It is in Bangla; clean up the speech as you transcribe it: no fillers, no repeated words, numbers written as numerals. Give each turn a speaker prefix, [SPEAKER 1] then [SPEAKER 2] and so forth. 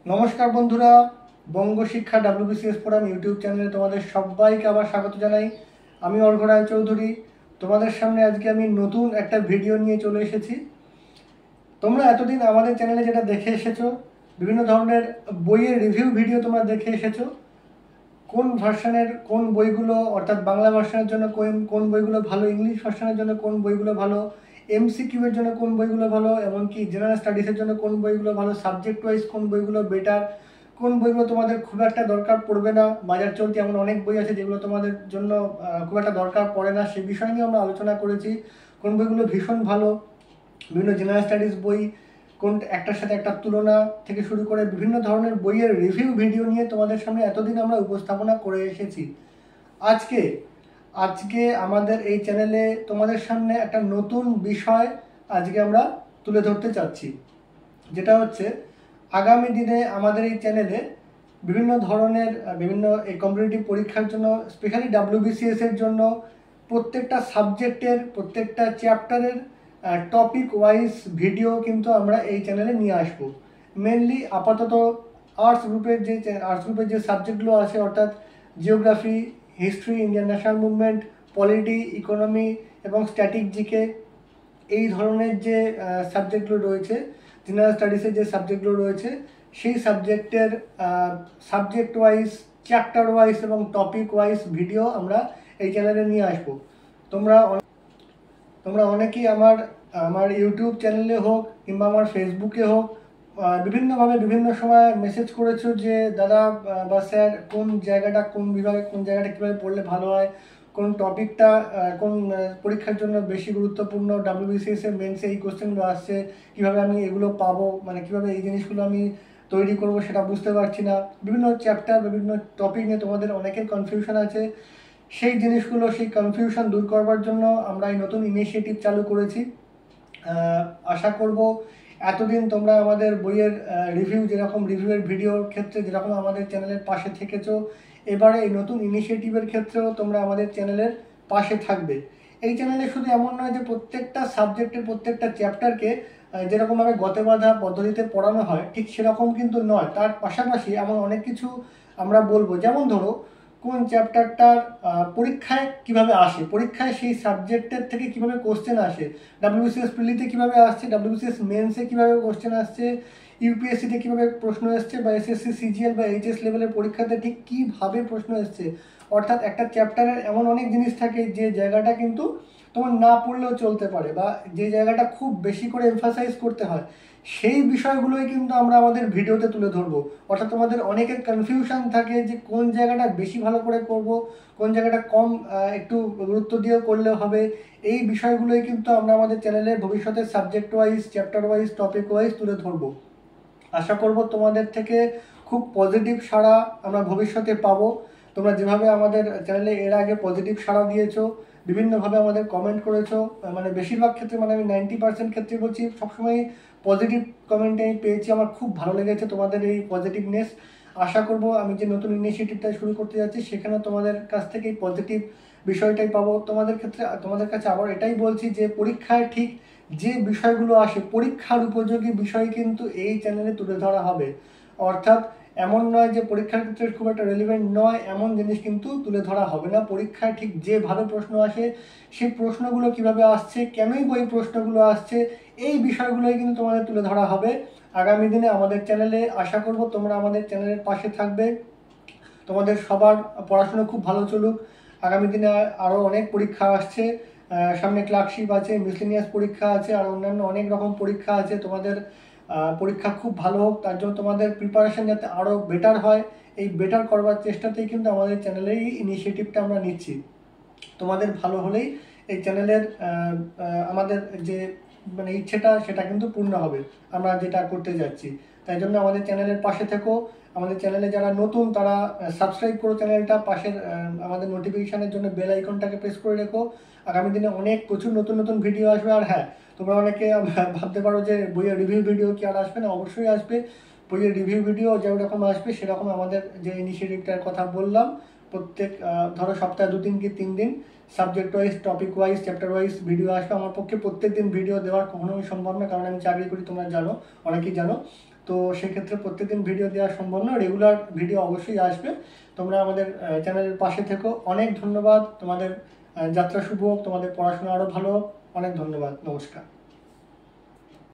[SPEAKER 1] নমস্কার বন্ধুরা, বঙ্গ শিক্ষা WBCS ফোরাম ইউটিউব চ্যানেলে তোমাদের সবাইকে আবার স্বাগত জানাই। আমি অর্ঘ রায়চৌধুরী। তোমাদের সামনে আজকে আমি নতুন একটা ভিডিও নিয়ে চলে এসেছি। তোমরা এতদিন আমাদের চ্যানেলে যেটা দেখে এসেছো, বিভিন্ন ধরনের বইয়ের রিভিউ ভিডিও তোমরা দেখে এসেছো। কোন ভার্সনের কোন বইগুলো, অর্থাৎ বাংলা ভার্সনের জন্য কোন বইগুলো ভালো, ইংলিশ ভার্সনের জন্য কোন বইগুলো ভালো, MCQ এর জন্য কোন বইগুলো ভালো, এমনকি জেনারেল স্টাডিজের জন্য কোন বইগুলো ভালো, সাবজেক্ট ওয়াইজ কোন বইগুলো বেটার, কোন বইগুলো তোমাদের খুব একটা দরকার পড়বে না, বাজার চলতি এমন অনেক বই আছে যেগুলো তোমাদের জন্য খুব একটা দরকার পড়ে না, সে বিষয় নিয়ে আমরা আলোচনা করেছি। কোন বইগুলো ভীষণ ভালো, বিভিন্ন জেনারেল স্টাডিজ বই, কোন একটার সাথে একটা তুলনা থেকে শুরু করে বিভিন্ন ধরনের বইয়ের রিভিউ ভিডিও নিয়ে তোমাদের সামনে এতদিন আমরা উপস্থাপনা করে এসেছি। আজকে আমাদের এই চ্যানেলে তোমাদের সামনে একটা নতুন বিষয় আজকে আমরা তুলে ধরতে চাচ্ছি, যেটা হচ্ছে আগামী দিনে আমাদের এই চ্যানেলে বিভিন্ন ধরনের বিভিন্ন এই কম্পিটিটিভ পরীক্ষার জন্য, স্পেশালি WBCS এর জন্য প্রত্যেকটা সাবজেক্টের প্রত্যেকটা চ্যাপ্টারের টপিক ওয়াইজ ভিডিও কিন্তু আমরা এই চ্যানেলে নিয়ে আসব। মেনলি আপাতত আর্টস গ্রুপের যে সাবজেক্টগুলো আছে, অর্থাৎ geography, history, Indian national movement, polity, economy এবং স্ট্যাটিক জিকে, এই ধরনের যে সাবজেক্টগুলো রয়েছে, জেনারেল স্টাডিজের যে সাবজেক্টগুলো রয়েছে, সেই সাবজেক্টের সাবজেক্ট ওয়াইজ, চ্যাপ্টার ওয়াইজ এবং টপিক ওয়াইজ ভিডিও আমরা এই চ্যানেলে নিয়ে আসবো। তোমরা অনেকেই আমার ইউটিউব চ্যানেলে হোক কিংবা আমার ফেসবুকে হোক বিভিন্নভাবে বিভিন্ন সময় মেসেজ করেছো যে দাদা বা স্যার কোন জায়গাটা, কোন বিভাগে কোন জায়গাটা কীভাবে পড়লে ভালো হয়, কোন টপিকটা কোন পরীক্ষার জন্য বেশি গুরুত্বপূর্ণ, WBCS এর মেন্সে এই কোশ্চেনগুলো আসছে, কীভাবে আমি এগুলো পাবো, মানে কীভাবে এই জিনিসগুলো আমি তৈরি করব সেটা বুঝতে পারছি না। বিভিন্ন চ্যাপ্টার, বিভিন্ন টপিক নিয়ে তোমাদের অনেকের কনফিউশন আছে। সেই জিনিসগুলো, সেই কনফিউশন দূর করবার জন্য আমরা এই নতুন ইনিশিয়েটিভ চালু করেছি। আশা করব এতদিন তোমরা আমাদের বইয়ের রিভিউয়ের ভিডিওর ক্ষেত্রে যেরকম আমাদের চ্যানেলের পাশে থেকেছো, এবারে এই নতুন ইনিশিয়েটিভের ক্ষেত্রেও তোমরা আমাদের চ্যানেলের পাশে থাকবে। এই চ্যানেলে শুধু এমন নয় যে প্রত্যেকটা সাবজেক্টের প্রত্যেকটা চ্যাপ্টারকে যেরকমভাবে গতে বাঁধা পদ্ধতিতে পড়ানো হয়, ঠিক সেরকম কিন্তু নয়। তার পাশাপাশি এমন অনেক কিছু আমরা বলবো, যেমন ধরো কোন চ্যাপ্টারটার পরীক্ষায় কিভাবে আসে, পরীক্ষায় সেই সাবজেক্টের থেকে কিভাবে কোশ্চেন আসে, WBCS প্রিলিতে কিভাবে আসছে, WBCS মেন্সে কিভাবে কোশ্চেন আসছে, UPSCতে কিভাবে প্রশ্ন এসছে, বা SSC CGL বা HS লেভেলের পরীক্ষাতে ঠিক কিভাবে প্রশ্ন এসছে। অর্থাৎ একটা চ্যাপ্টারের এমন অনেক জিনিস থাকে যে জায়গাটা কিন্তু তোমার না পড়লেও চলতে পারে, বা যে জায়গাটা খুব বেশি করে এমফাসাইজ করতে হয়, সেই বিষয়গুলোই কিন্তু আমরা আমাদের ভিডিওতে তুলে ধরবো। অর্থাৎ তোমাদের অনেকের কনফিউশন থাকে যে কোন জায়গাটা বেশি ভালো করে করব, কোন জায়গাটা কম একটু গুরুত্ব দিয়ে করলে হবে, এই বিষয়গুলোই কিন্তু আমরা আমাদের চ্যানেলে ভবিষ্যতে subject wise, chapter wise, topic wise তুলে ধরবো। আশা করব তোমাদের থেকে খুব পজিটিভ সাড়া আমরা ভবিষ্যতে পাবো। তোমরা যেভাবে আমাদের চ্যানেলে এর আগে পজিটিভ সাড়া দিয়েছো, বিভিন্নভাবে আমাদের কমেন্ট করেছো, মানে বেশিরভাগ ক্ষেত্রে, মানে আমি 90% ক্ষেত্রে বলছি, সবসময় পজিটিভ কমেন্ট আমি পেয়েছি। আমার খুব ভালো লেগেছে তোমাদের এই পজিটিভনেস। আশা করব আমি যে নতুন ইনিশিয়েটিভটা শুরু করতে যাচ্ছি সেখানে তোমাদের কাছ থেকে এই পজিটিভ বিষয়টাই পাবো। তোমাদের কাছে আবার এটাই বলছি যে পরীক্ষায় ঠিক যে বিষয়গুলো আসে, পরীক্ষার উপযোগী বিষয় কিন্তু এই চ্যানেলে তুলে ধরা হবে। অর্থাৎ এমন নয় যে পরীক্ষার ক্ষেত্রে খুব একটা রেলিভেন্ট নয় এমন জিনিস কিন্তু তুলে ধরা হবে না। পরীক্ষায় ঠিক যেভাবে প্রশ্ন আসে, সেই প্রশ্নগুলো কিভাবে আসছে, কেনই ওই প্রশ্নগুলো আসছে, এই বিষয়গুলোই কিন্তু তোমাদের তুলে ধরা হবে আগামী দিনে আমাদের চ্যানেলে। আশা করব তোমরা আমাদের চ্যানেলের পাশে থাকবে। তোমাদের সবার পড়াশোনা খুব ভালো চলুক। আগামী দিনে আরও অনেক পরীক্ষা আসছে, সামনে ক্লার্কশিপ আছে, মিসলেনিয়াস পরীক্ষা আছে, আর অন্যান্য অনেক রকম পরীক্ষা আছে। তোমাদের পরীক্ষা খুব ভালো হোক, তার জন্য তোমাদের প্রিপারেশন যাতে আরও বেটার হয়, এই বেটার করবার চেষ্টাতেই কিন্তু আমাদের চ্যানেলের এই ইনিশিয়েটিভটা আমরা নিচ্ছি। তোমাদের ভালো হলেই এই চ্যানেলের আমাদের যে মানে ইচ্ছেটা সেটা কিন্তু পূর্ণ হবে, আমরা যেটা করতে যাচ্ছি। তাই জন্য আমাদের চ্যানেলের পাশে থেকো। আমাদের চ্যানেলে যারা নতুন তারা সাবস্ক্রাইব করো চ্যানেলটা, পাশের আমাদের নোটিফিকেশানের জন্য বেল আইকনটাকে প্রেস করে রেখো। আগামী দিনে প্রচুর নতুন নতুন ভিডিও আসবে। আর হ্যাঁ, তোমরা অনেকে ভাবতে পারো যে বইয়ের রিভিউ ভিডিও কি আর আসবে না, অবশ্যই আসবে। বইয়ের রিভিউ ভিডিও যেরকম আসবে সেরকম আমাদের যে ইনিশিয়েটিভটার কথা বললাম, প্রত্যেক ধরো সপ্তাহে 2-3 কি 3 দিন subject wise, topic wise, chapter wise video আসবে। আমার পক্ষে প্রত্যেক দিন ভিডিও দেওয়ার কখনোই সম্ভব না, কারণ আমি চাকরি করি, তোমরা জানো, অনেকেই জানো। তো সেক্ষেত্রে প্রত্যেকদিন ভিডিও দেওয়া সম্ভব নয়, রেগুলার ভিডিও অবশ্যই আসবে। তোমরা আমাদের চ্যানেলের পাশে থেকো। অনেক ধন্যবাদ। তোমাদের যাত্রা শুভ হোক, তোমাদের পড়াশোনা আরও ভালো হোক। অনেক ধন্যবাদ। নমস্কার।